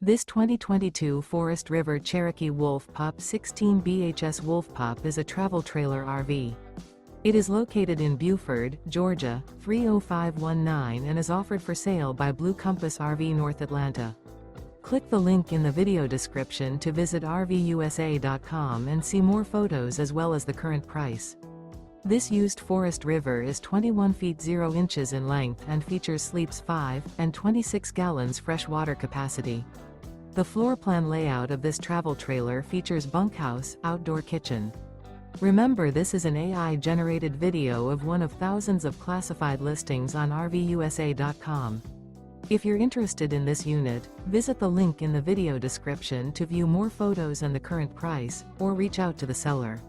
This 2022 Forest River Cherokee Wolf Pup 16 BHS Wolf Pup is a travel trailer RV. It is located in Buford, Georgia, 30519 and is offered for sale by Blue Compass RV North Atlanta. Click the link in the video description to visit RVUSA.com and see more photos as well as the current price. This used Forest River is 21 feet 0 inches in length and features sleeps 5 and 26 gallons fresh water capacity. The floor plan layout of this travel trailer features bunkhouse, outdoor kitchen. Remember, this is an AI-generated video of one of thousands of classified listings on RVUSA.com. If you're interested in this unit, visit the link in the video description to view more photos and the current price, or reach out to the seller.